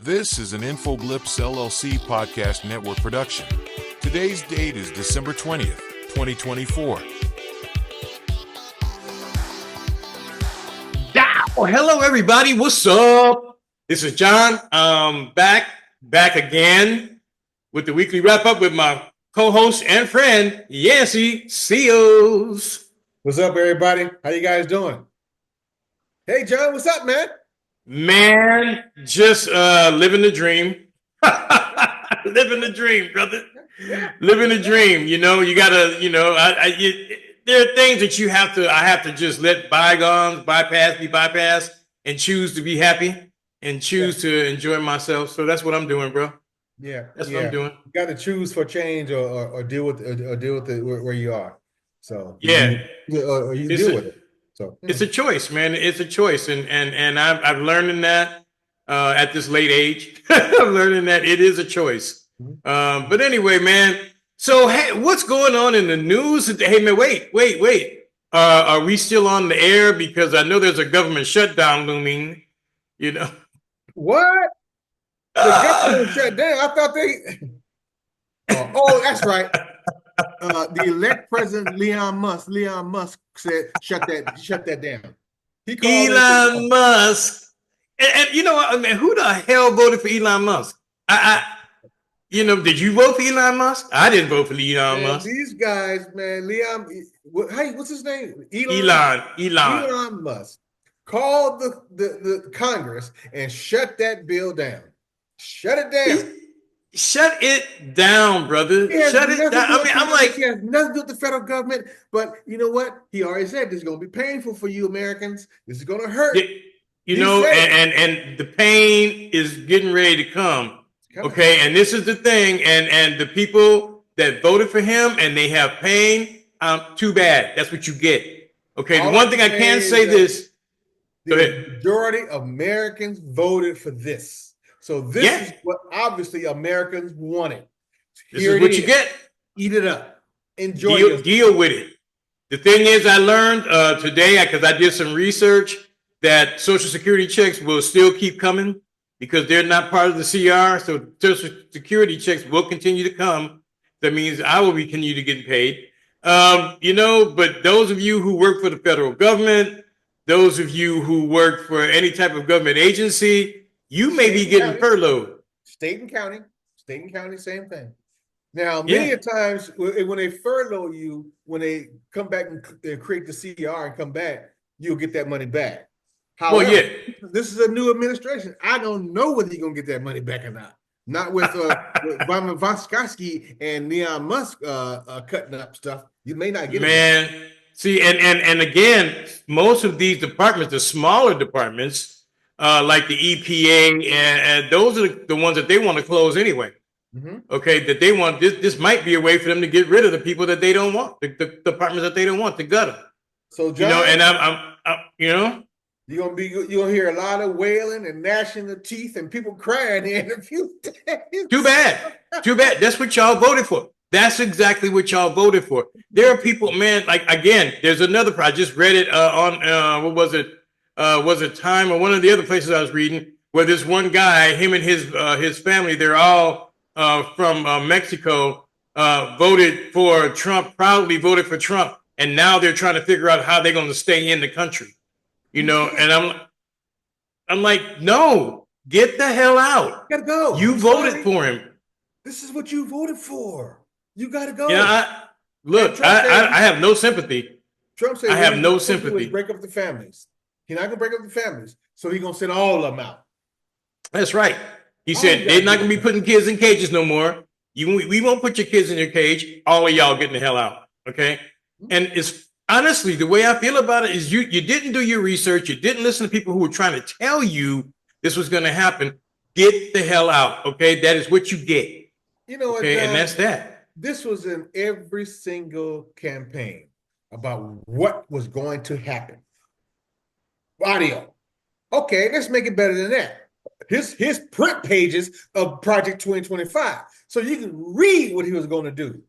This is an InfoBlips LLC podcast network production. Today's date is December 20th, 2024. Well, hello, everybody. What's up? This is John. Back again with the weekly wrap up with my co-host and friend, Yancy Seals. What's up, everybody? How you guys doing? Hey, John, what's up, man? Man, just living the dream. Living the dream, brother. Living the dream. You know, you gotta, there are things that I have to just let bygones be bypassed and choose to be happy and choose to enjoy myself. So that's what I'm doing, bro. Yeah, that's what I'm doing. You got to choose for change or deal with it where you are. So yeah, or you deal with it. So it's a choice, man. It's a choice, and I've learned that at this late age. I'm learning that it is a choice. But anyway, man. So hey, what's going on in the news? Hey, man, wait. Are we still on the air? Because I know there's a government shutdown looming. You know what? The government shut down. I thought they. Oh, that's right. The elect president Elon Musk said, "Shut that down." He called Elon Musk, and you know what? I mean, who the hell voted for Elon Musk? Did you vote for Elon Musk? I didn't vote for Elon Musk. These guys, man, what's his name? Elon Musk called the Congress and shut that bill down. Shut it down. Shut it down, brother. Shut it down. I mean, I'm like, he has nothing to do with the federal government, but you know what? He already said this is going to be painful for you Americans. This is going to hurt. And the pain is getting ready to come. Okay, and this is the thing, and the people that voted for him and they have pain, too bad. That's what you get. Okay, the one thing I can say this. The majority of Americans voted for this. So this is what obviously Americans wanted. This is what you get. Eat it up. Enjoy deal with it. The thing is, I learned today, because I did some research, that Social Security checks will still keep coming because they're not part of the CR. So Social Security checks will continue to come. That means I will continue to get paid. But those of you who work for the federal government, those of you who work for any type of government agency, you may be getting furloughed. State and county, same thing. Now, many times when they furlough you, when they come back and create the CR and come back, you'll get that money back. However, this is a new administration. I don't know whether you're going to get that money back or not. Not with Voskoski and Elon Musk cutting up stuff. You may not get it. Man, see, and again, most of these departments, the smaller departments, like the EPA, and those are the ones that they want to close anyway. Mm-hmm. Okay, that they want this might be a way for them to get rid of the people that they don't want, the departments that they don't want, to gut them. So, John, I'm you're gonna hear a lot of wailing and gnashing of teeth and people crying in a few days. Too bad. That's what y'all voted for. That's exactly what y'all voted for. There are people, man. Like, again, there's another. I just read it on what was it? Was it Time or one of the other places I was reading, where this one guy, him and his family, they're all from Mexico, voted for Trump, proudly voted for Trump, and now they're trying to figure out how they're going to stay in the country, and I'm like, no, get the hell out. You gotta go. You voted for him. This is what you voted for. You gotta go. Yeah, I have no sympathy. Trump said I have no sympathy. Break up the families. He's not gonna break up the families, so he's gonna send all of them out. That's right. He said they're not gonna be putting kids in cages no more. We won't put your kids in your cage. All of y'all getting the hell out. Okay. And it's honestly, the way I feel about it is you didn't do your research. You didn't listen to people who were trying to tell you this was going to happen. Get the hell out. Okay. That is what you get. You know what? Okay. And that's that. This was in every single campaign about what was going to happen. Audio. Okay, let's make it better than that. His print pages of Project 2025. So you can read what he was going to do.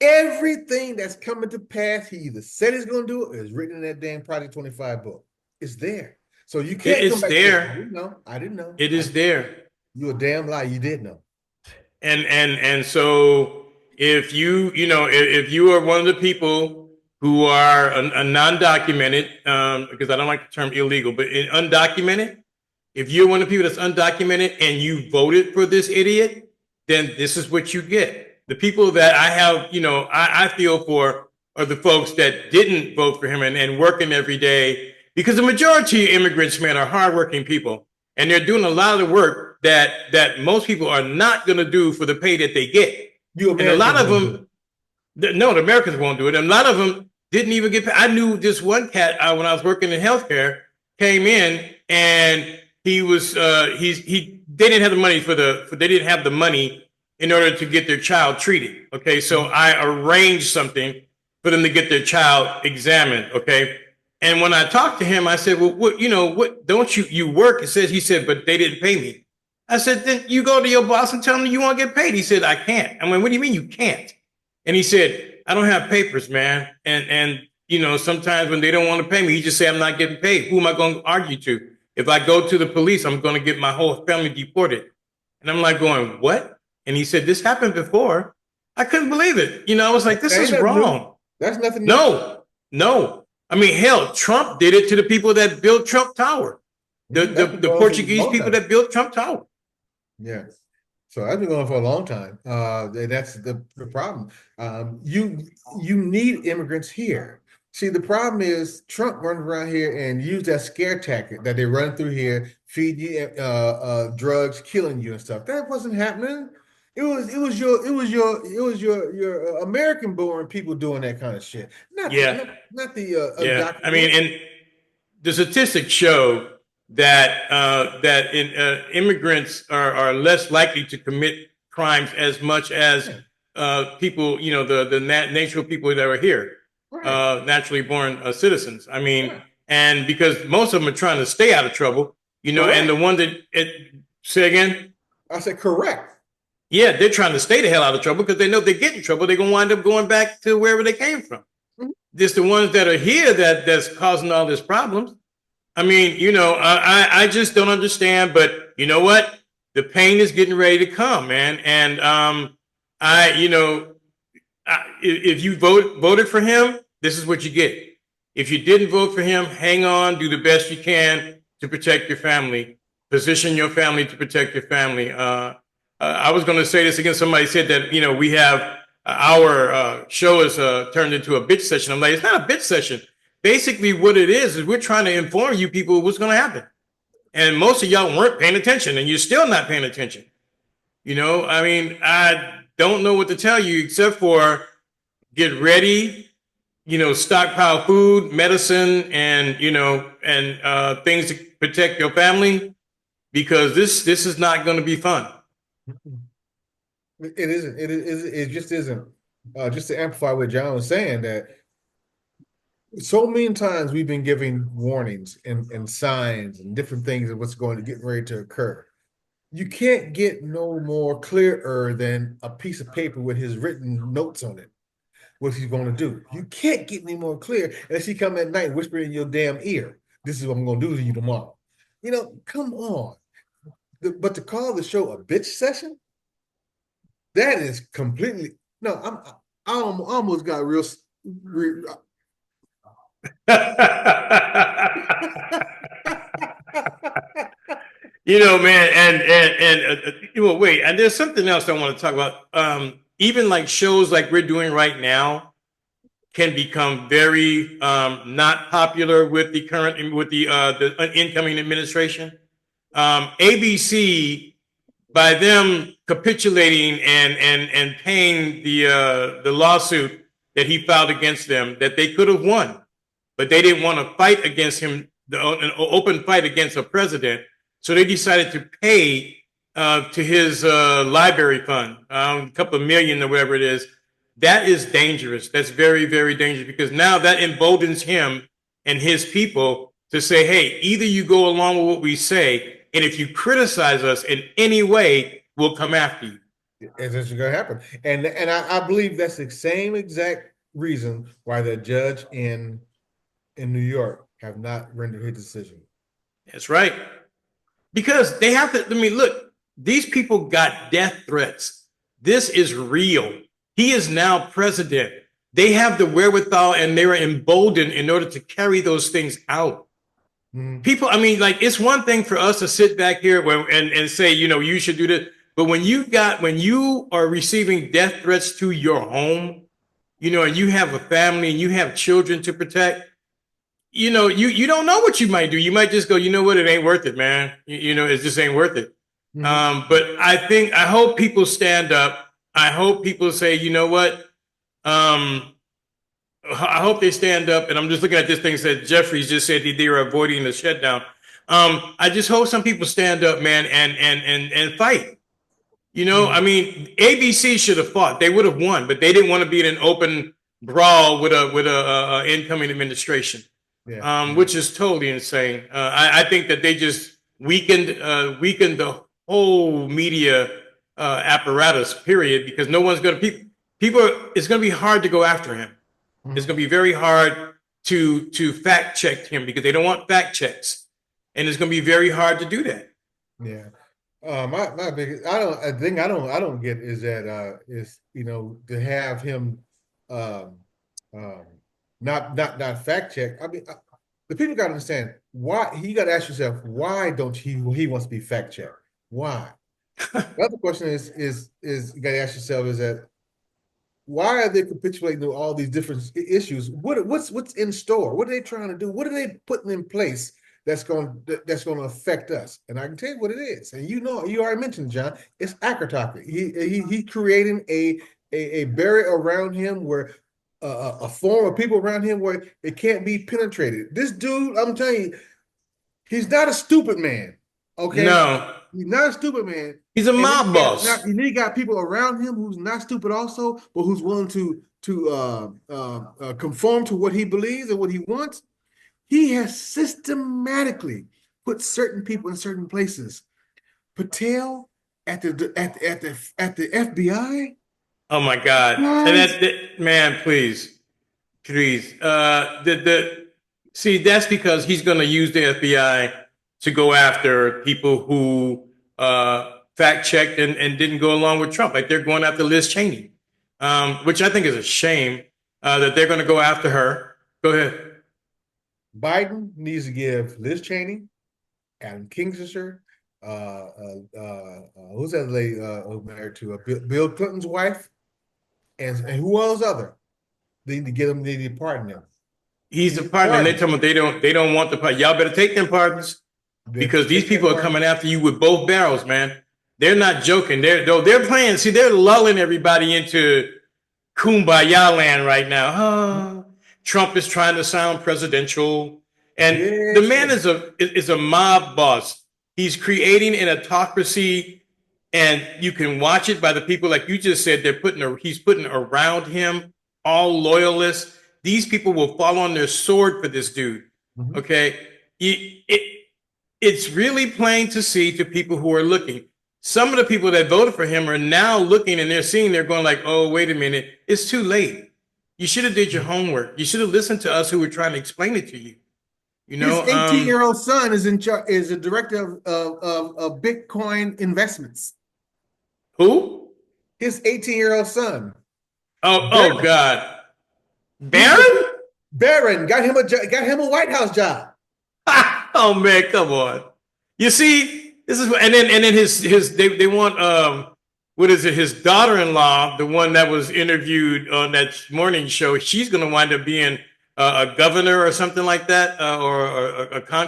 Everything that's coming to pass, he either said he's going to do it or is written in that damn Project 25 book. It's there. So you can't. It's there. I didn't know. It is there. You a damn lie. You did know. And so if if you are one of the people who are a non-documented, because I don't like the term illegal, but undocumented, if you're one of the people that's undocumented and you voted for this idiot, then this is what you get. The people that I have, I feel for are the folks that didn't vote for him and working every day, because the majority of immigrants, man, are hardworking people, and they're doing a lot of the work that most people are not going to do for the pay that they get. And a lot of them, no, the Americans won't do it. And a lot of them didn't even get paid. I knew this one cat when I was working in healthcare came in, and he was they didn't have the money they didn't have the money in order to get their child treated. Okay, so I arranged something for them to get their child examined. Okay, and when I talked to him, I said, "Well, what don't you work?" He said, "But they didn't pay me." I said, "Then you go to your boss and tell them you want to get paid." He said, "I can't." I mean, "What do you mean you can't?" And he said, "I don't have papers, man. And sometimes when they don't want to pay me, he just say I'm not getting paid. Who am I going to argue to? If I go to the police, I'm going to get my whole family deported." And I'm like going, "What?" And he said, "This happened before." I couldn't believe it. I was like, "This is wrong." That's nothing new. No. I mean, hell, Trump did it to the people that built Trump Tower. The Portuguese people that built Trump Tower. Yeah. So I've been going for a long time. That's the problem. You need immigrants here. See, the problem is Trump running around here and use that scare tactic that they run through here, feed you drugs, killing you and stuff. That wasn't happening. It was your American born people doing that kind of shit. Not yeah. I mean, and the statistics show that immigrants are less likely to commit crimes as much as people, the natural people that are here, right. Naturally born citizens. I mean, yeah. And because most of them are trying to stay out of trouble, correct. And the one say again? I said correct. Yeah, they're trying to stay the hell out of trouble because they know if they get in trouble, they're going to wind up going back to wherever they came from. Mm-hmm. Just the ones that are here that's causing all these problems. I mean, I just don't understand, but you know what? The pain is getting ready to come, man. And if you voted for him, this is what you get. If you didn't vote for him, hang on, do the best you can to protect your family, position your family to protect your family. I was going to say this again. Somebody said that, we have our show is turned into a bitch session. I'm like, it's not a bitch session. Basically, what it is we're trying to inform you people what's going to happen. And most of y'all weren't paying attention, and you're still not paying attention. I mean, I don't know what to tell you except for get ready, stockpile food, medicine, and, things to protect your family, because this is not going to be fun. It isn't. It just isn't. Just to amplify what John was saying, that so many times we've been giving warnings and signs and different things of what's going to get ready to occur. You can't get no more clearer than a piece of paper with his written notes on it, what he's going to do. You can't get any more clear unless he come at night whispering in your damn ear, "This is what I'm going to do to you tomorrow." Come on. But to call the show a bitch session, that is completely no. I almost got real man, and wait, and there's something else I want to talk about. Even like shows like we're doing right now can become very not popular with the incoming administration. ABC, by them capitulating and paying the lawsuit that he filed against them, that they could have won, but they didn't want to fight against him, an open fight against a president. So they decided to pay to his library fund, a couple of million or whatever it is. That is dangerous. That's very, very dangerous, because now that emboldens him and his people to say, hey, either you go along with what we say, and if you criticize us in any way, we'll come after you. It's just going to happen. And I believe that's the same exact reason why the judge in New York have not rendered his decision. That's right. Because they have to, look, These people got death threats. This is real. He is now president. They have the wherewithal and they're emboldened in order to carry those things out. People, I mean, like, it's one thing for us to sit back here and say, you know, you should do this. But when you are receiving death threats to your home, you know, and you have a family and you have children to protect, you know, you don't know what you might do. You might just go, you know what, it ain't worth it, man. You know, it just ain't worth it. But I hope people stand up. I hope people say, you know what, I hope they stand up. And I'm just looking at this thing that Jeffries just said they are avoiding the shutdown. I just hope some people stand up, man, and fight. You know, I mean, ABC should have fought. They would have won, but they didn't want to be in an open brawl with a incoming administration, which is totally insane. I think that they just weakened the whole media apparatus, period, because no one's going to it's going to be hard to go after him. It's going to be very hard to fact check him because they don't want fact checks, and it's going to be very hard to do that. Yeah. My biggest, I don't get is that you know, to have him not fact check. I mean, the people got to understand why. You got to ask yourself, why don't he wants to be fact checked? Why? The other question is you got to ask yourself is that why are they capitulating to all these different issues? What's in store? What are they trying to do? What are they putting in place that's going to affect us? And I can tell you what it is. And you know, you already mentioned, John, it's acrotocracy. He creating a barrier around him where a form of people around him where it can't be penetrated. This dude, I'm telling you, he's not a stupid man. Okay, no, he's not a stupid man. He's a mob boss. He got people around him who's not stupid also, but who's willing to conform to what he believes and what he wants. He has systematically put certain people in certain places. Patel at the FBI. Oh my God! And man, please. See, that's because he's going to use the FBI to go after people who fact checked and didn't go along with Trump. Like they're going after Liz Cheney, which I think is a shame that they're going to go after her. Go ahead. Biden needs to give Liz Cheney, Adam Kingfisher, who's that lady married to Bill Clinton's wife, and who else other? They need to get them. They need to pardon them. He's a partner, and they tell them they don't want the pardon. Y'all better take them pardons because these people are coming after you with both barrels, man. They're not joking. They're playing. See, they're lulling everybody into kumbaya land right now. Oh, Trump is trying to sound presidential, and the man is a mob boss. He's creating an autocracy, and you can watch it by the people, like you just said. He's putting around him all loyalists. These people will fall on their sword for this dude. Okay, it's really plain to see to people who are looking. Some of the people that voted for him are now looking and they're going like, oh, wait a minute, it's too late. You should have did your homework. You should have listened to us who were trying to explain it to you. You know, his 18-year-old son is a director of Bitcoin investments. Who? His 18-year-old son. Oh God. Barron got him a White House job. Oh man, come on. You see, this is and then they want what is it? His daughter-in-law, the one that was interviewed on that morning show, she's going to wind up being a governor or something like that,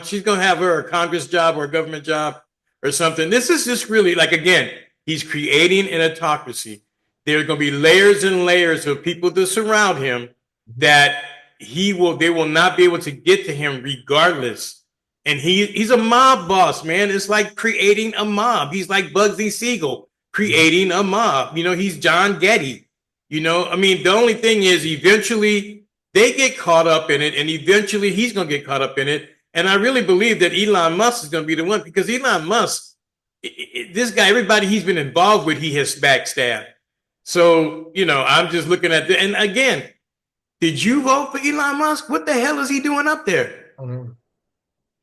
she's going to have her a Congress job or a government job or something. This is just really like, again, he's creating an autocracy. There are going to be layers and layers of people to surround him that they will not be able to get to him regardless. And he's a mob boss, man. It's like creating a mob. He's like Bugsy Siegel creating a mob. You know, he's John Getty. You know, I mean, the only thing is eventually they get caught up in it, and eventually he's going to get caught up in it. And I really believe that Elon Musk is going to be the one, because Elon Musk, this guy, everybody he's been involved with, he has backstabbed. So, you know, I'm just looking at and again, did you vote for Elon Musk? What the hell is he doing up there?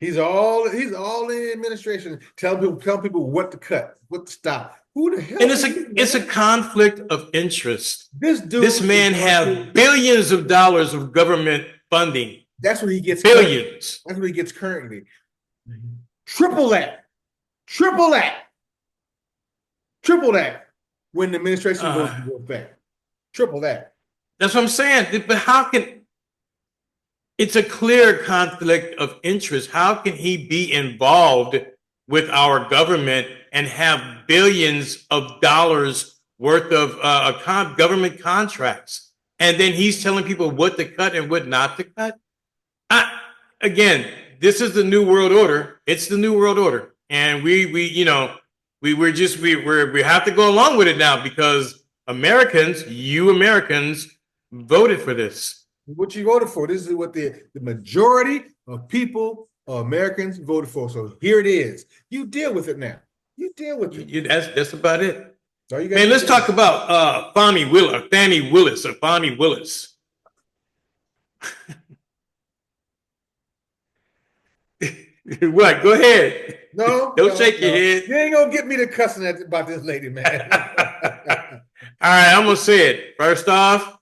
He's all in the administration. Tell people what to cut, what to stop. Who the hell? And it's a conflict of interest. This man have billions of dollars of government funding. That's what he gets. Billions. That's what he gets currently. Triple that. Triple that. Triple that. When the administration goes into effect. Triple that. That's what I'm saying. But how can it's a clear conflict of interest? How can he be involved with our government and have billions of dollars worth of government contracts? And then he's telling people what to cut and what not to cut. Again, this is the new world order. It's the new world order. And we have to go along with it now because you Americans voted for this. What you voted for. This is what the majority of people, Americans, voted for. So here it is. You deal with it now. You deal with it. That's about it. Man, let's talk about Fani Willis. What? Go ahead. Don't shake your head. You ain't gonna get me to cussing about this lady, man. All right, I'm gonna say it. First off,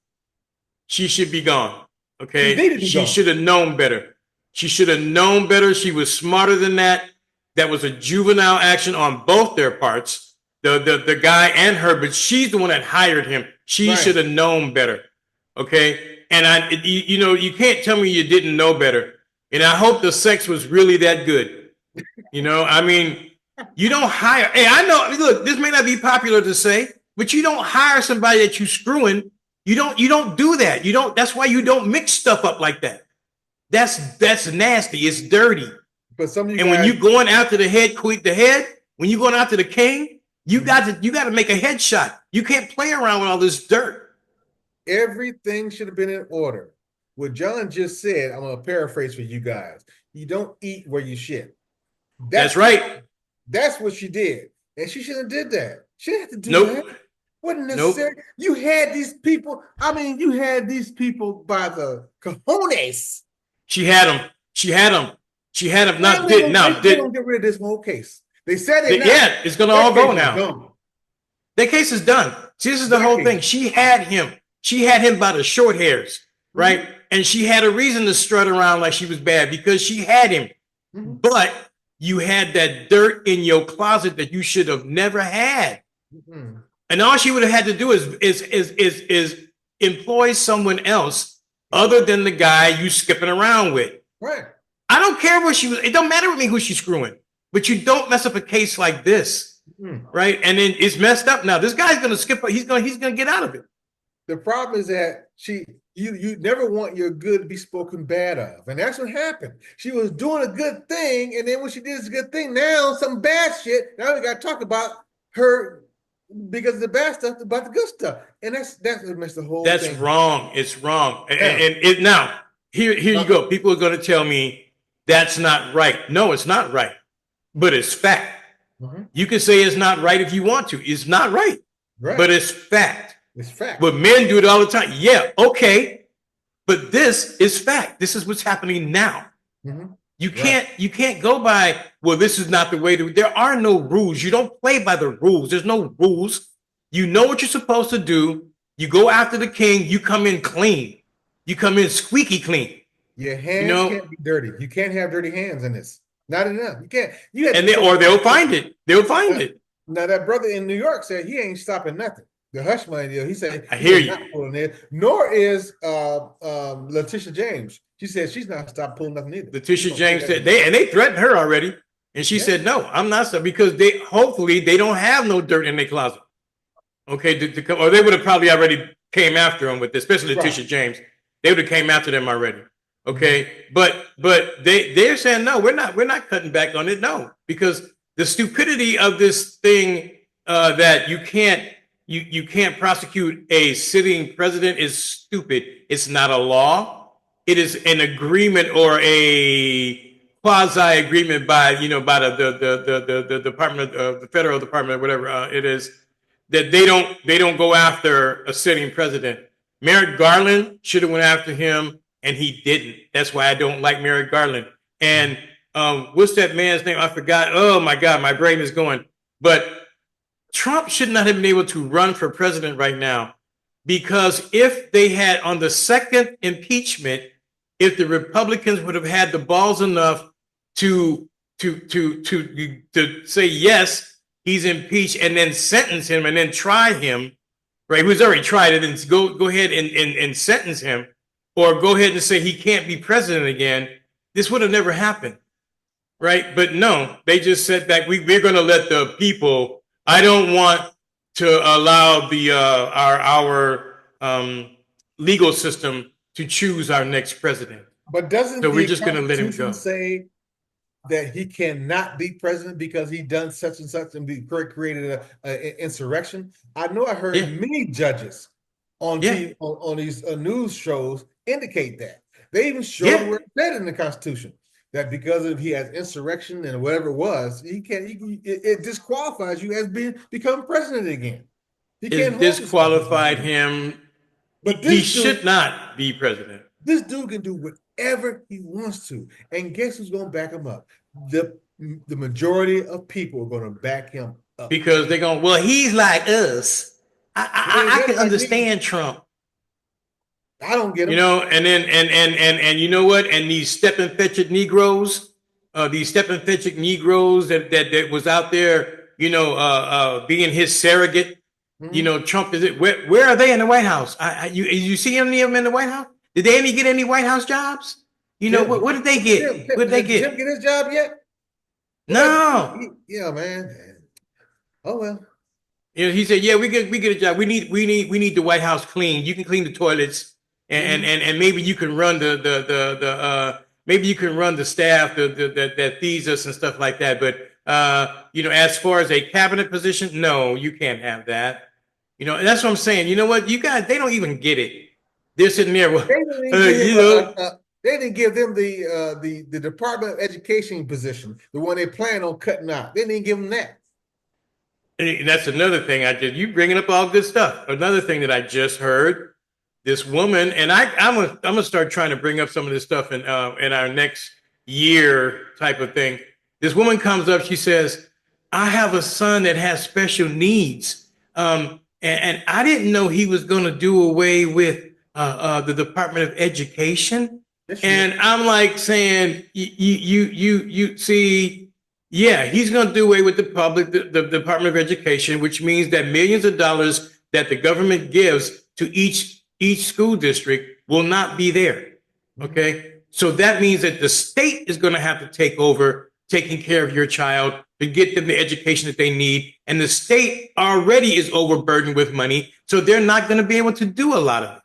she should be gone. Okay, she should have known better. She should have known better. She was smarter than that. That was a juvenile action on both their parts, the guy and her. But she's the one that hired him. She should have known better. Okay, and you can't tell me you didn't know better. And I hope the sex was really that good. You don't hire. Hey, I know. Look, this may not be popular to say, but you don't hire somebody that you screwing. You don't do that. That's why you don't mix stuff up like that. That's nasty. It's dirty. But when you're going after the head, when you're going after the king, you got to make a headshot. You can't play around with all this dirt. Everything should have been in order. What John just said, I'm gonna paraphrase for you guys. You don't eat where you shit. That's right. That's what she did, and she shouldn't have did that. She didn't have to do that. Wasn't necessary. Nope. You had these people. You had these people by the cojones. She had them. They don't get rid of this whole case. They said it. Yeah, it's gonna all go now. The case is done. See, this is the whole thing. She had him. She had him by the short hairs, right? Mm-hmm. And she had a reason to strut around like she was bad because she had him. Mm-hmm. But you had that dirt in your closet that you should have never had. Mm-hmm. And all she would have had to do is employ someone else other than the guy you skipping around with. Right. I don't care what she was. It don't matter with me who she's screwing. But you don't mess up a case like this, right? And then it's messed up now. This guy's gonna skip. He's gonna get out of it. The problem is that you never want your good to be spoken bad of. And that's what happened. She was doing a good thing, and then when she did this good thing, now some bad shit. Now we got to talk about her because of the bad stuff about the good stuff. And that's what makes the whole thing. That's wrong. It's wrong. Yeah. And now, here you go. People are going to tell me that's not right. No, it's not right. But it's fact. Mm-hmm. You can say it's not right if you want to. It's not right. But it's fact. It's fact. But men do it all the time. Yeah, okay. But this is fact. This is what's happening now. Mm-hmm. You can't go by, well, this is not the way to. There are no rules. You don't play by the rules. There's no rules. You know what you're supposed to do. You go after the king. You come in clean. You come in squeaky clean. Your hands can't be dirty. You can't have dirty hands in this. Not enough. You can't. Or they'll find it. They'll find it. Now that brother in New York said he ain't stopping nothing. The hush money deal. He said, "I hear you." Not pulling it. Nor is Letitia James. She said she's not stopped pulling nothing either. Letitia James said they threatened her already, and she said, "No, I'm not stopping because hopefully they don't have no dirt in their closet." Okay, or they would have probably already came after them with this, especially Letitia James. They would have came after them already. Okay, but they're saying no, we're not cutting back on it. No, because the stupidity of this thing that you can't prosecute a sitting president is stupid. It's not a law. It is an agreement or a quasi agreement by the Department of the Federal Department or whatever it is that they don't go after a sitting president. Merrick Garland should have went after him and he didn't. That's why I don't like Merrick Garland. And what's that man's name? I forgot. Oh my God, my brain is going. But Trump should not have been able to run for president right now, because if they had on the second impeachment, if the Republicans would have had the balls enough to say yes, he's impeached, and then sentence him and then try him, right? Who's already tried it, and go ahead and sentence him, or go ahead and say he can't be president again, this would have never happened, right? But no, they just said that we're going to let the people. I don't want to allow the our legal system to choose our next president. But doesn't so the we're just going to let him go? Say that he cannot be president because he done such and such and created an insurrection? I know I heard many judges on TV, on these news shows indicate that. They even showed where it said in the Constitution that because of he has insurrection and whatever it was, he can't. It disqualifies you as become president again. He can't disqualified him. But he should not be president. This dude can do whatever he wants to, and guess who's going to back him up? The majority of people are going to back him up because they're going. Well, he's like us. I can understand Trump. I don't get him. You know, and then and you know what? And these stepping fetching Negroes, that was out there, you know, being his surrogate. Mm-hmm. You know, Trump is it. Where are they in the White House? You see any of them in the White House? Did they any get any White House jobs? You know, what did they get? What did they get? Did Jim get his job yet? No. Yeah, man. Oh well. You know, he said, "Yeah, we get a job. We need the White House clean. You can clean the toilets, and maybe you can run maybe you can run the staff that feeds us and stuff like that. But you know, as far as a cabinet position, no, you can't have that. You know, and that's what I'm saying. You know what? You guys, they don't even get it. They're sitting there. Well, they didn't give them the Department of Education position, the one they plan on cutting out. They didn't give them that. And that's another thing you bringing up all good stuff. Another thing that I just heard, this woman, and I'm gonna start trying to bring up some of this stuff in our next year type of thing. This woman comes up, she says, "I have a son that has special needs, and I didn't know he was going to do away with the Department of Education." And I'm like saying, you see, yeah, he's going to do away with the Department of Education, which means that millions of dollars that the government gives to each school district will not be there. Okay, so that means that the state is going to have to take over taking care of your child to get them the education that they need, and the state already is overburdened with money, so they're not going to be able to do a lot of it.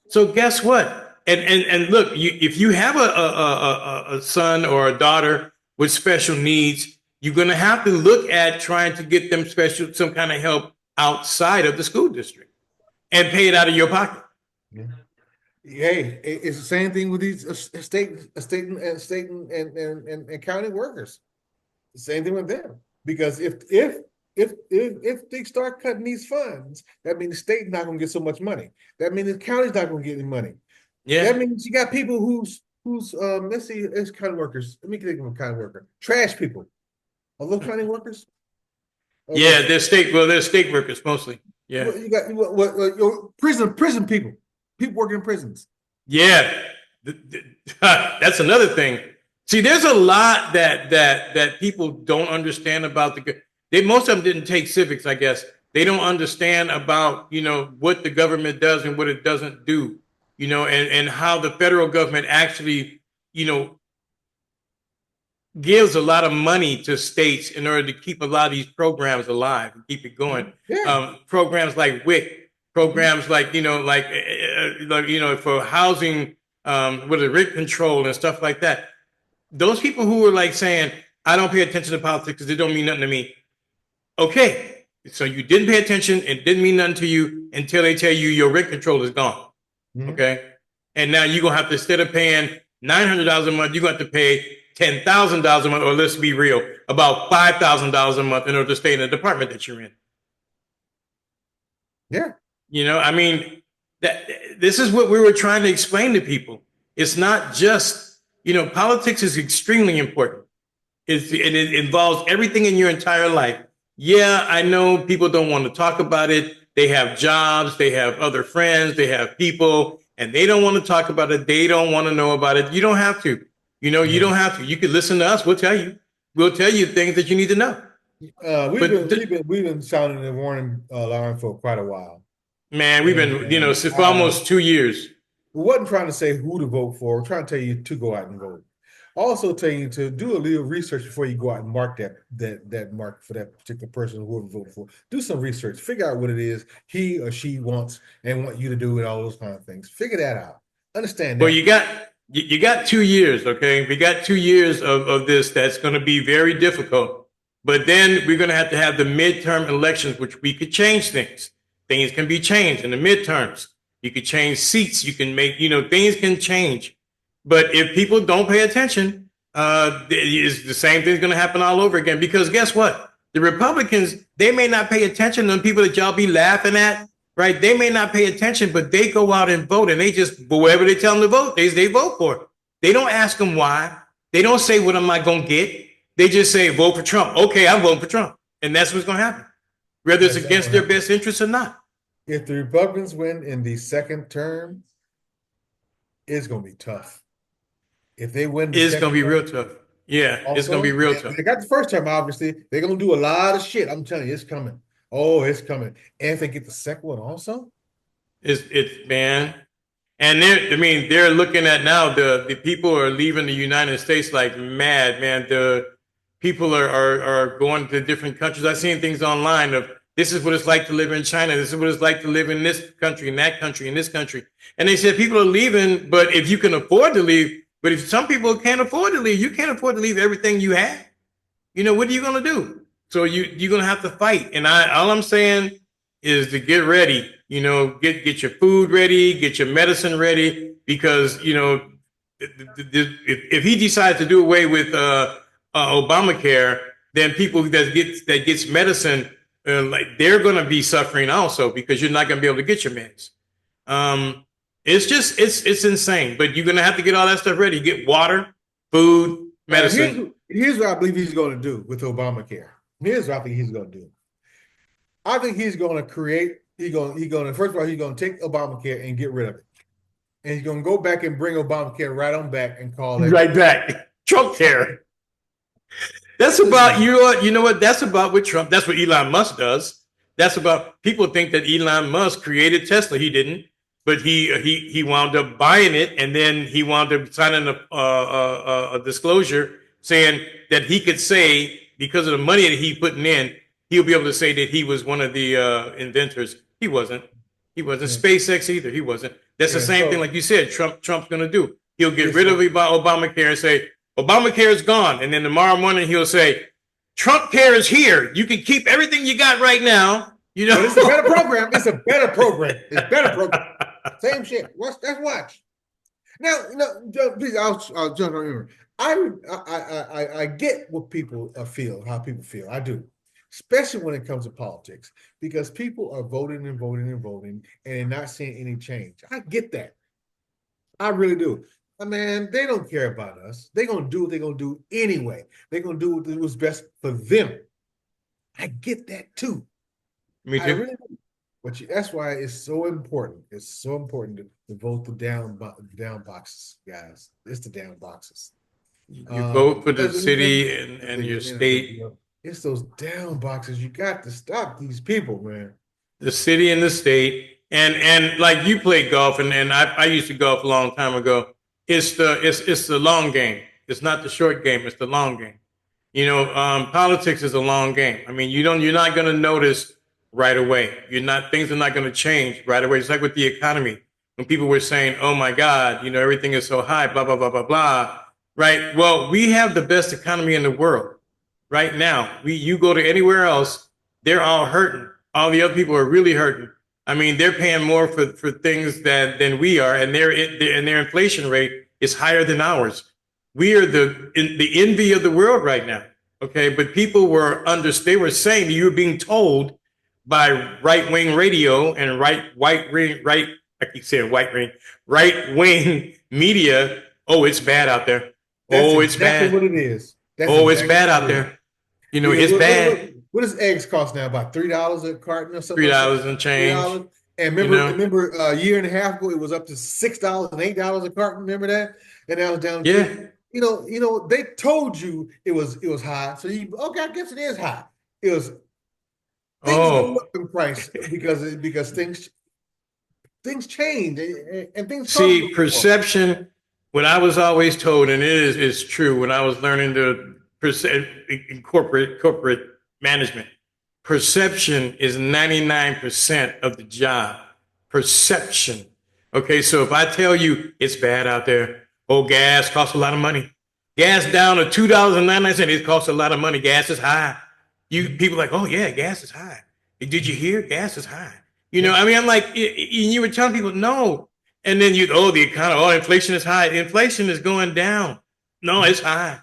So guess what? And look, if you have a son or a daughter with special needs, you're going to have to look at trying to get them some kind of help outside of the school district and pay it out of your pocket. Yeah. Hey, it's the same thing with these state and county workers. The same thing with them, because if they start cutting these funds, that means the state's not going to get so much money. That means the county's not going to get any money. Yeah, that means you got people who's let's see, it's county workers. Let me think of a county worker. Trash people. Are those county workers? Yeah, they're state workers mostly. Yeah, you got prison people. People working in prisons. Yeah, that's another thing. See, there's a lot that people don't understand about most of them didn't take civics, I guess. They don't understand about, you know, what the government does and what it doesn't do, you know, and how the federal government actually, you know, gives a lot of money to states in order to keep a lot of these programs alive and keep it going. Yeah. Programs like WIC. Programs like, you know, for housing, with the rent control and stuff like that. Those people who are like saying, I don't pay attention to politics because it don't mean nothing to me. Okay, so you didn't pay attention. It didn't mean nothing to you until they tell you your rent control is gone. Mm-hmm. Okay, and now you're going to have to, instead of paying $900 a month, you're going to have to pay $10,000 a month, or let's be real, about $5,000 a month in order to stay in the department that you're in. Yeah. You know, I mean, this is what we were trying to explain to people. It's not just Politics is extremely important. It involves everything in your entire life. Yeah, I know people don't want to talk about it. They have jobs, they have other friends, they have people, and they don't want to talk about it. They don't want to know about it. You don't have to. You don't have to. You can listen to us. We'll tell you. We'll tell you things that you need to know. We've been sounding the warning alarm for quite a while. Man, we've been, for almost 2 years. We wasn't trying to say who to vote for. We're trying to tell you to go out and vote. Also tell you to do a little research before you go out and mark that mark for that particular person who will vote for. Do some research. Figure out what it is he or she wants and want you to do and all those kind of things. Figure that out. Understand that. Well, you got 2 years, okay? We got 2 years of this that's going to be very difficult. But then we're going to have the midterm elections, which we could change things. Things can be changed in the midterms. You could change seats. You can make, things can change. But if people don't pay attention, the same thing's going to happen all over again. Because guess what? The Republicans, they may not pay attention to the people that y'all be laughing at, right? They may not pay attention, but they go out and vote, and they just, whoever they tell them to vote, they vote for it. They don't ask them why. They don't say, what am I going to get? They just say, vote for Trump. Okay, I'm voting for Trump. And that's what's going to happen, whether it's against their best interests or not. If the Republicans win in the second term, it's going to be tough. If they win, it's going to be real tough. Yeah, also, it's going to be real tough. They got the first term, obviously. They're going to do a lot of shit. I'm telling you, it's coming. Oh, it's coming. And if they get the second one also? It's man. And they're looking at now, the people are leaving the United States like mad, man. The people are going to different countries. I've seen things online of, this is what it's like to live in China. This is what it's like to live in this country, in that country, in this country. And they said people are leaving, but if you can afford to leave, but if some people can't afford to leave, you can't afford to leave everything you have. What are you going to do? So you're going to have to fight. And all I'm saying is to get ready, get your food ready, get your medicine ready, because, if he decides to do away with Obamacare, then people that gets medicine, they're going to be suffering also, because you're not going to be able to get your meds. It's insane, but you're going to have to get all that stuff ready. Get water, food, medicine. Here's what I believe he's going to do with Obamacare. Here's what I think he's going to do. I think he's going to first of all, he's going to take Obamacare and get rid of it. And he's going to go back and bring Obamacare right on back and call it right back. Trump care. That's about, you know what? That's about what Trump, that's what Elon Musk does. That's about, people think that Elon Musk created Tesla. He didn't, but he wound up buying it. And then he wound up signing a disclosure saying that he could say, because of the money that he putting in, he'll be able to say that he was one of the inventors. He wasn't. SpaceX either. He wasn't. That's the same thing, like you said, Trump's going to do. He'll get rid of Obamacare and say, Obamacare is gone. And then tomorrow morning he'll say, Trump care is here. You can keep everything you got right now. But it's a better program. It's a better program. It's better program. Same shit. Let's watch. Now, please, I'll jump on you. I get what people feel, how people feel. I do, especially when it comes to politics, because people are voting and voting and voting and not seeing any change. I get that. I really do. Man, they don't care about us. They're going to do what they're going to do anyway. They're going to do what's best for them. I get that too. Me too. I really do. But that's why it's so important. It's so important to vote the down boxes, guys. It's the down boxes. You vote for the city and your state. It's those down boxes. You got to stop these people, man. The city and the state. And like you played golf, and I used to golf a long time ago. It's the long game. It's not the short game. It's the long game. Politics is a long game. I mean, you're not going to notice right away. Things are not going to change right away. It's like with the economy. When people were saying, oh my God, everything is so high, blah, blah, blah, blah, blah. Right. Well, we have the best economy in the world right now. You go to anywhere else, they're all hurting. All the other people are really hurting. I mean, they're paying more for things than we are, and their inflation rate is higher than ours. We are the envy of the world right now. Okay, but people they were saying that you were being told by right-wing radio and right-wing media, oh, it's bad out there. That's Oh, it's exactly bad. what it is. That's Oh, it's exactly bad what out it is. there. You know, Because it's bad. what does eggs cost now? About $3 a carton or something Three like that. dollars and change. $3. And You know, remember a year and a half ago, it was up to $6 and $8 a carton. Remember that? And now it's down to three. yeah. They told you it was high. So okay, I guess it is high. It was things go Oh, up in price because things change and things cost see, more. perception. What I was always told, and it is true. When I was learning to in corporate management, perception is 99% of the job. Perception. Okay, so if I tell you it's bad out there, oh, gas costs a lot of money. Gas down to $2.99. It costs a lot of money. Gas is high. You people are like, oh yeah, gas is high. Did you hear? Gas is high. I mean, I'm like, you were telling people no, and then the economy, inflation is high. Inflation is going down. No, it's high.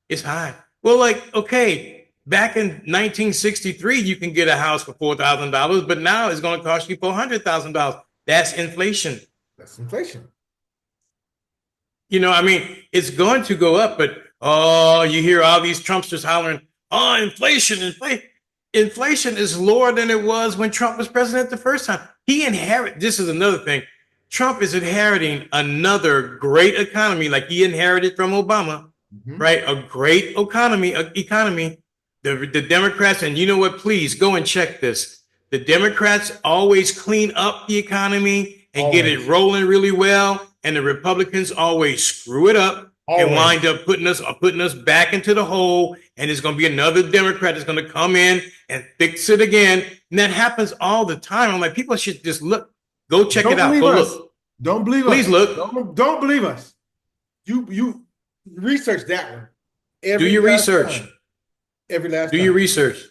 It's high. Well, like, okay, back in 1963, you can get a house for $4,000, but now it's going to cost you $400,000. That's inflation. That's inflation. I mean, it's going to go up, but you hear all these Trumpsters hollering, oh, inflation. Inflation is lower than it was when Trump was president the first time. This is another thing. Trump is inheriting another great economy like he inherited from Obama, right? A great economy. The Democrats, and you know what? Please go and check this. The Democrats always clean up the economy and get it rolling really well, and the Republicans always screw it up and wind up putting us back into the hole. And it's going to be another Democrat that's going to come in and fix it again. And that happens all the time. I'm like, people should just go check it out. Go look. Don't believe us. Please look. Don't believe us. You research that one. Do your research. Every last time. Do your research.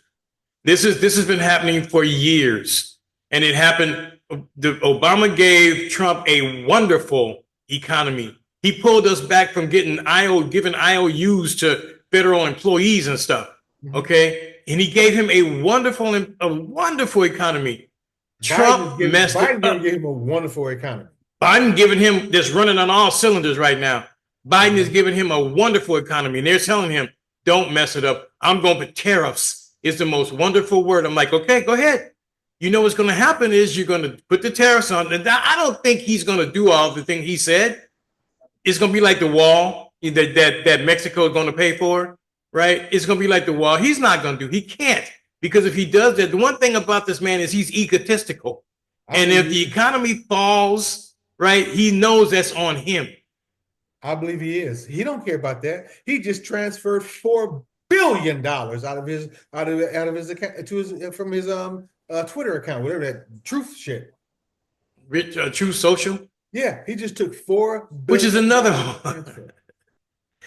This has been happening for years, and it happened. Obama gave Trump a wonderful economy. He pulled us back from giving IOUs to federal employees and stuff. Okay, and he gave him a wonderful economy. Trump messed it up. Biden gave him a wonderful economy. Biden giving him that's running on all cylinders right now. Biden is giving him a wonderful economy, and they're telling him, "Don't mess it up. I'm going to put tariffs." It's the most wonderful word. I'm like, okay, go ahead. You know what's going to happen is you're going to put the tariffs on, and I don't think he's going to do all the thing he said. It's going to be like the wall that Mexico is going to pay for, right? It's going to be like the wall. He's not going to do. He can't, because if he does that, the one thing about this man is he's egotistical, and if the economy falls, right, he knows that's on him. I believe he is. He don't care about that. He just transferred $4 billion out of his account from his Twitter account, whatever that Truth shit. Truth Social. Yeah, he just took $4 billion. Which is another one.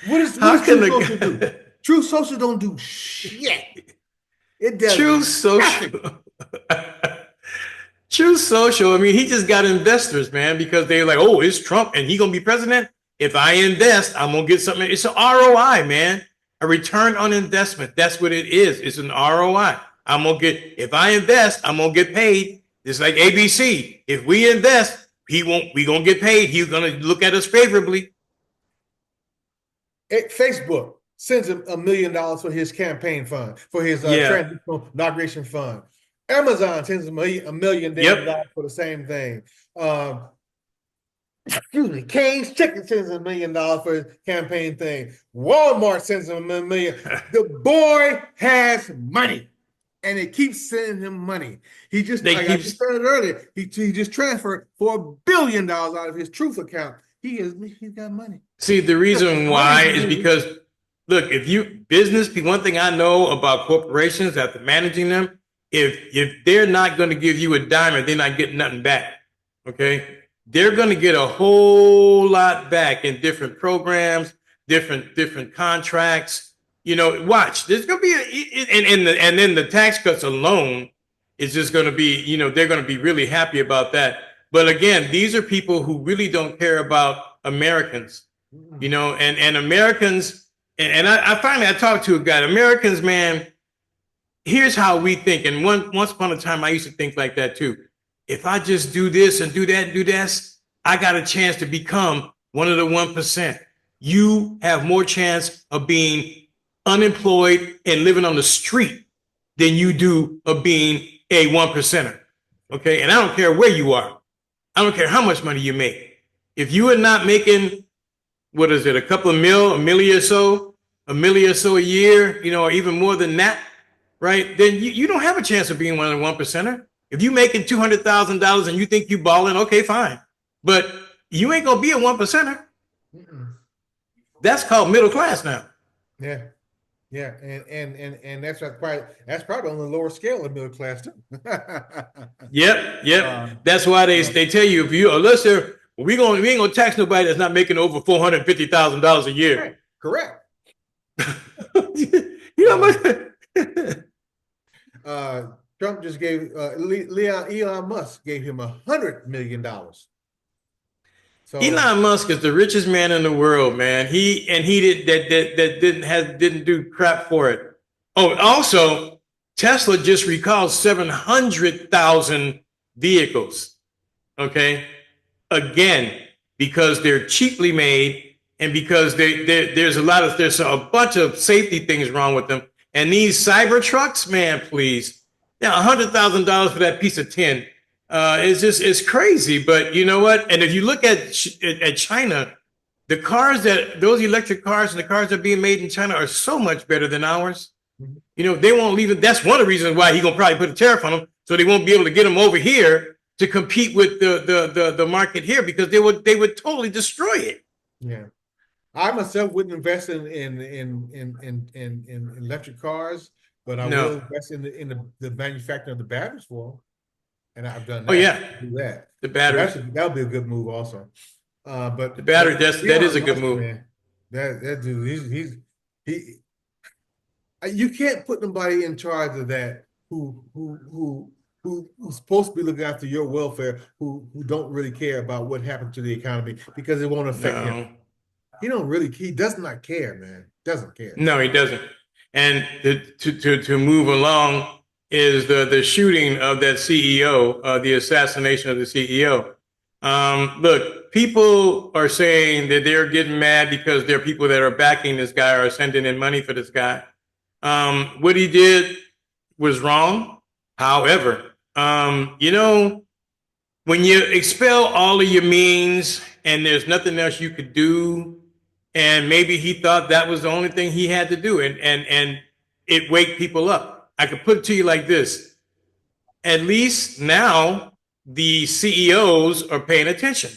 What does Truth Social do? Truth Social don't do shit. It does. Truth Social. Truth Social. I mean, he just got investors, man, because they're like, oh, it's Trump and he's gonna be president. If I invest, I'm gonna get something. It's an ROI, man. A return on investment. That's what it is. It's an ROI. If I invest, I'm gonna get paid. It's like ABC. If we invest, we gonna get paid. He's gonna look at us favorably. Facebook sends him $1 million for his campaign fund, for his transitional inauguration fund. Amazon sends him $1 million for the same thing. Cane's Chicken sends him $1 million for his campaign thing. Walmart sends him $1 million. The boy has money, and it keeps sending him money. He just, I just said it earlier, he just transferred $4 billion out of his Truth account. He's got money. See, the reason why is because, look, one thing I know about corporations after managing them, if they're not going to give you a dime, they're not getting nothing back. Okay. They're going to get a whole lot back in different programs, different contracts. Watch. There's going to be and then the tax cuts alone is just going to be, they're going to be really happy about that. But again, these are people who really don't care about Americans, and Americans. And I talked to a guy. Americans, man. Here's how we think. And once upon a time, I used to think like that too. If I just do this and do that and do this, I got a chance to become one of the 1%. you have more chance of being unemployed and living on the street than you do of being a 1%er. Okay. And I don't care where you are. I don't care how much money you make. If you are not making, what is it, a million or so a year, or even more than that, right? Then you don't have a chance of being one of the 1%er. If you making $200,000 and you think you balling, okay, fine. But you ain't gonna be a 1%er. That's called middle class now. Yeah. Yeah, and that's probably on the lower scale of middle class too. Yep. That's why they tell you, if you we ain't gonna tax nobody that's not making over $450,000 a year. Correct. You know what? Trump just gave Elon Musk gave him $100 million. So Elon Musk is the richest man in the world, man. He didn't do crap for it. Oh, also, Tesla just recalled 700,000 vehicles. Okay, again, because they're cheaply made and because there's a bunch of safety things wrong with them. And these cyber trucks, man, please, $100,000 for that piece of tin. It's crazy, but you know what? And if you look at China, those electric cars and the cars that are being made in China are so much better than ours. They won't leave it. That's one of the reasons why he's gonna probably put a tariff on them, so they won't be able to get them over here to compete with the market here, because they would totally destroy it. Yeah, I myself wouldn't invest in electric cars, but I will invest in the manufacturing of the batteries for them. And I've done that. Oh yeah, do that. The battery. That would be a good move also. But the battery, that is a good move. Man, that dude, he. You can't put somebody in charge of that who's supposed to be looking after your welfare, who don't really care about what happened to the economy, because it won't affect him. He does not care, man. Doesn't care. No, he doesn't. And to move along is the shooting of that CEO, the assassination of the CEO. Look, people are saying that they're getting mad because there are people that are backing this guy or sending in money for this guy. What he did was wrong. However, when you expel all of your means and there's nothing else you could do, and maybe he thought that was the only thing he had to do, and it wake people up. I could put it to you like this. At least now the CEOs are paying attention.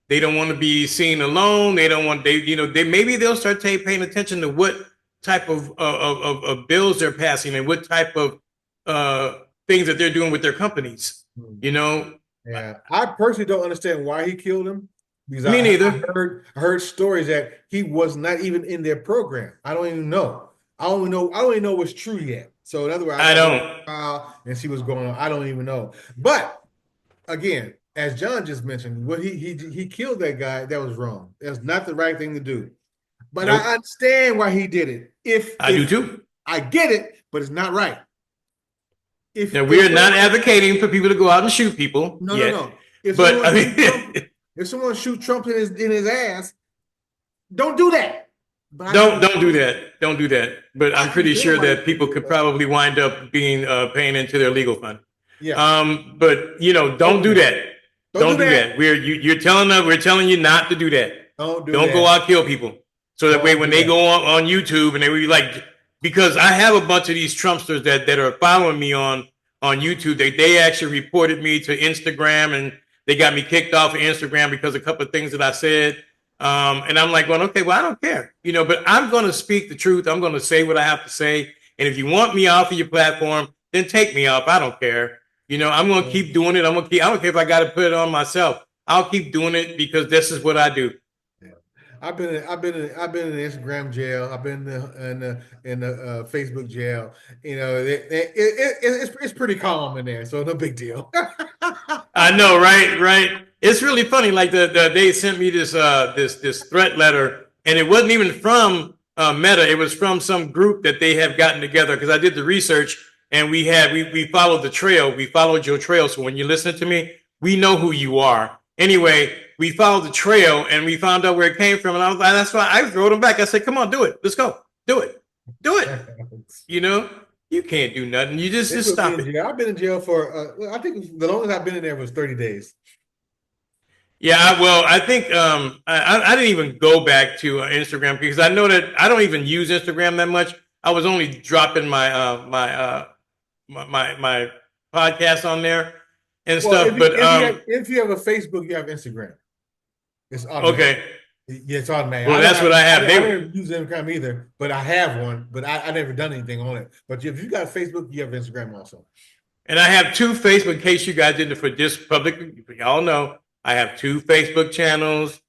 They don't want to be seen alone. They don't want, maybe they'll start paying attention to what type of bills they're passing and what type of things that they're doing with their companies, Yeah, I personally don't understand why he killed him. Because Me neither. I heard stories that he was not even in their program. I don't even know. I don't even know what's true yet. So in other words, I don't. And see what's going on. I don't even know. But again, as John just mentioned, what he killed that guy. That was wrong. That's not the right thing to do. But nope. I understand why he did it. I do too. I get it, but it's not right. We're not advocating for people to go out and shoot people. No. If someone shoot Trump in his ass, don't do that. Don't do that. Don't do that. But I'm pretty sure that people could probably wind up being paying into their legal fund. Yeah. But don't do that. Don't do that. We're telling you not to do that. Don't go out and kill people. So that way, when they go on YouTube and they will be like, because I have a bunch of these Trumpsters that are following me on YouTube. They actually reported me to Instagram, and they got me kicked off of Instagram because of a couple of things that I said. And I'm like, well, okay, well, I don't care, but I'm going to speak the truth. I'm going to say what I have to say. And if you want me off of your platform, then take me off. I don't care. I'm going to keep doing it. I don't care if I got to put it on myself. I'll keep doing it because this is what I do. Yeah. I've been in Instagram jail. I've been in the Facebook jail. It's pretty calm in there, so no big deal. I know, right. It's really funny. Like they sent me this threat letter, and it wasn't even from Meta. It was from some group that they have gotten together. Because I did the research, and we followed the trail. We followed your trail. So when you listen to me, we know who you are, anyway, we followed the trail and we found out where it came from. And I was like, that's why I wrote him back. I said, come on, do it. Let's go. Do it. Do it. You know, you can't do nothing. You just stop it. I've been in jail for, I think the longest I've been in there was 30 days. Yeah, well, I think I didn't even go back to Instagram because I know that I don't even use Instagram that much. I was only dropping my my podcast on there and stuff. If you have a Facebook, you have Instagram. It's automatic. Okay. Yeah, it's automatic. Well, that's what I have. I never use Instagram either, but I have one. But I never done anything on it. But if you got Facebook, you have Instagram also. And I have 2 Facebook. In case you guys didn't for this public, y'all know I have 2 Facebook channels,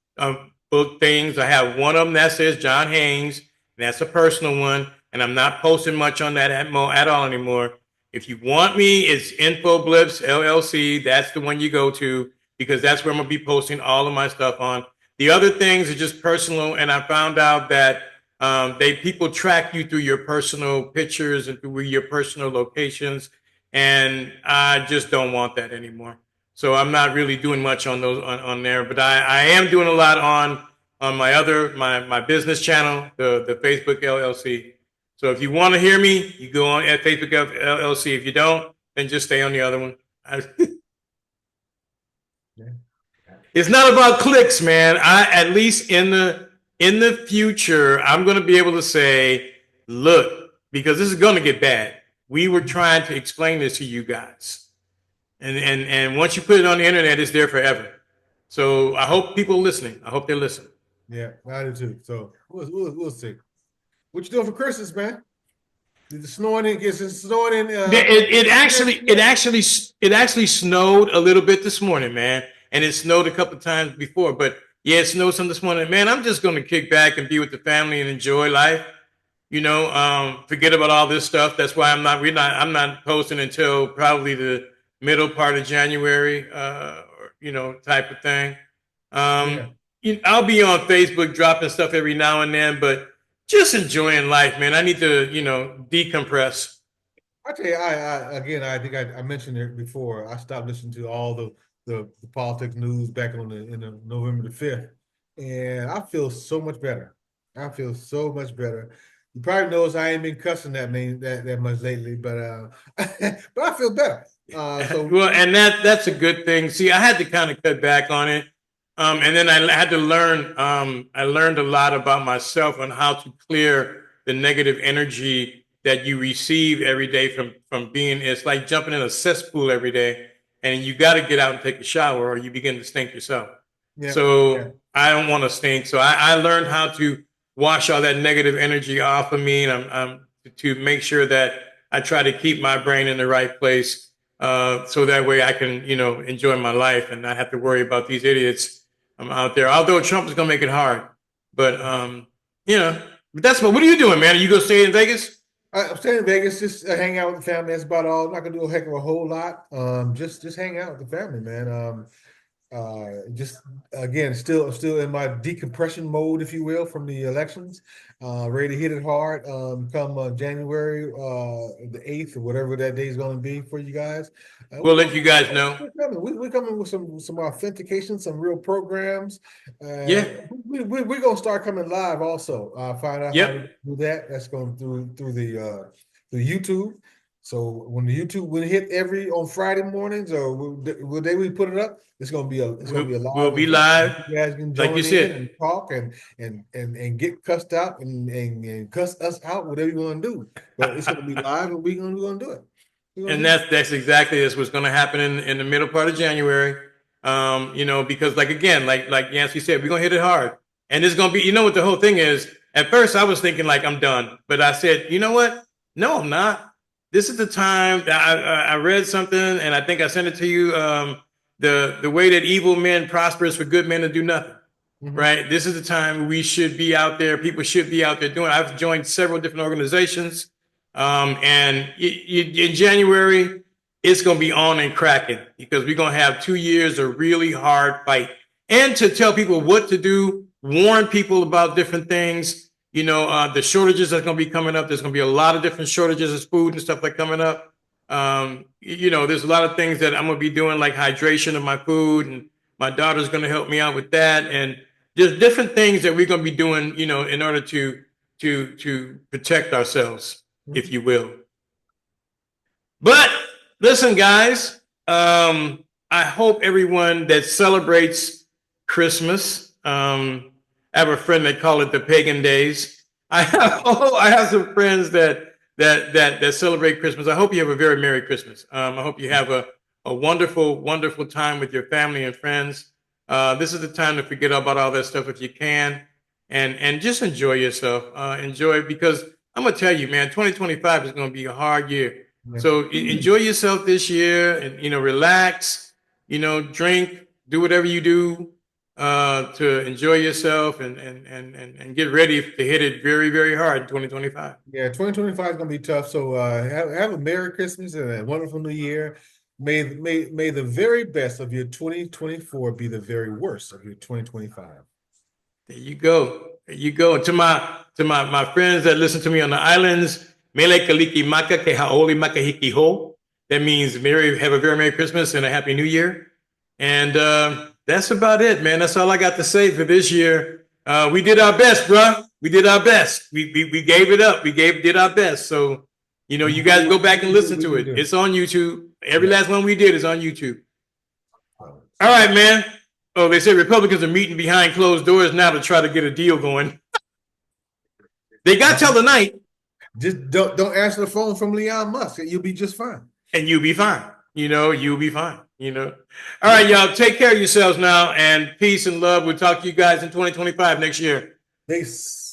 book things. I have one of them that says John Haynes, and that's a personal one. And I'm not posting much on that at all anymore. If you want me, it's Info Blips LLC. That's the one you go to because that's where I'm gonna be posting all of my stuff on. The other things are just personal, and I found out that people track you through your personal pictures and through your personal locations, and I just don't want that anymore. So I'm not really doing much on those on there, but I am doing a lot on my business channel, the Facebook LLC. So if you want to hear me, you go on at Facebook LLC. If you don't, then just stay on the other one. It's not about clicks, man. At least in the future, I'm going to be able to say, look, because this is going to get bad. We were trying to explain this to you guys. And once you put it on the internet, it's there forever. So I hope people are listening. I hope they're listening. Yeah, I do too. So we'll see. What you doing for Christmas, man? Did the snowing in? Is it snowing in? It actually snowed a little bit this morning, man, and it snowed a couple of times before. But yeah, it snowed some this morning, man. I'm just gonna kick back and be with the family and enjoy life. You know, forget about all this stuff. That's why I'm not posting until probably the middle part of January, type of thing. I'll be on Facebook dropping stuff every now and then, but just enjoying life, man. I need to, decompress. I tell you, I think I mentioned it before. I stopped listening to all the politics news back in November the 5th, and I feel so much better. I feel so much better. You probably notice I ain't been cussing that much lately, but but I feel better. Well, and that's a good thing. See, I had to kind of cut back on it. And then I had to learn, I learned a lot about myself on how to clear the negative energy that you receive every day from being, it's like jumping in a cesspool every day and you got to get out and take a shower or you begin to stink yourself. Yeah. I don't want to stink. So I learned how to wash all that negative energy off of me. And I'm to make sure that I try to keep my brain in the right place. So that way I can, enjoy my life and not have to worry about these idiots out there. Although Trump is going to make it hard, but that's what are you doing, man? Are you going to stay in Vegas? I'm staying in Vegas, just hang out with the family. That's about all. I'm not going to do a heck of a whole lot. Just hang out with the family, man. Just again, still in my decompression mode, if you will, from the elections. Ready to hit it hard. Come January the 8th or whatever that day is going to be for you guys. We'll let you guys know. We're coming with some authentication, some real programs. We're gonna start coming live also. Find out how to do that. That's going through the YouTube. So when the YouTube will hit on Friday mornings or will day we put it up, it's gonna be a live. We'll be live. You guys can join like you said and talk and get cussed out and cuss us out, whatever you want to do. But it's gonna be live and we're gonna do it. And that's exactly what's going to happen in the middle part of January. Because like Yancy said, we're going to hit it hard. And it's going to be, what the whole thing is. At first I was thinking like I'm done, but I said, you know what? No, I'm not. This is the time that I read something and I think I sent it to you. The way that evil men prosper is for good men to do nothing. Mm-hmm. Right. This is the time we should be out there. People should be out there doing. I've joined several different organizations. And in January, it's going to be on and cracking because we're going to have 2 years of really hard fight and to tell people what to do, warn people about different things. The shortages that's going to be coming up. There's going to be a lot of different shortages of food and stuff like coming up. There's a lot of things that I'm going to be doing like hydration of my food and My daughter's going to help me out with that, and just different things that we're going to be doing, you know, in order to protect ourselves, if you will. But listen, guys, I hope everyone that celebrates Christmas. I have a friend that call it the pagan days. I have some friends that celebrate Christmas. I hope you have a very Merry Christmas. I hope you have a wonderful, wonderful time with your family and friends. This is the time to forget about all that stuff if you can, and just enjoy yourself. Enjoy, because I'm gonna tell you, man, 2025 is gonna be a hard year. So enjoy yourself this year, and, you know, relax, you know, drink, do whatever you do to enjoy yourself, and get ready to hit it very, very hard in 2025. Yeah, 2025 is gonna be tough. So have a Merry Christmas and a wonderful New Year. May the very best of your 2024 be the very worst of your 2025. There you go. There you go. To my friends that listen to me on the islands, Mele Kaliki Maka Ke Haoli Maka Hiki Ho. That means have a very Merry Christmas and a Happy New Year. And that's about it, man. That's all I got to say for this year. We did our best, bro. We did our best. We gave it up. We did our best. So, you know, you guys go back and listen to it. It's on YouTube. Every last one we did is on YouTube. All right, man. Oh, they say Republicans are meeting behind closed doors now to try to get a deal going. They got till the night. Just don't answer the phone from Elon Musk. You'll be just fine. And you'll be fine. You know, you'll be fine. You know. All right, y'all. Take care of yourselves now, and peace and love. We'll talk to you guys in 2025 next year. Peace.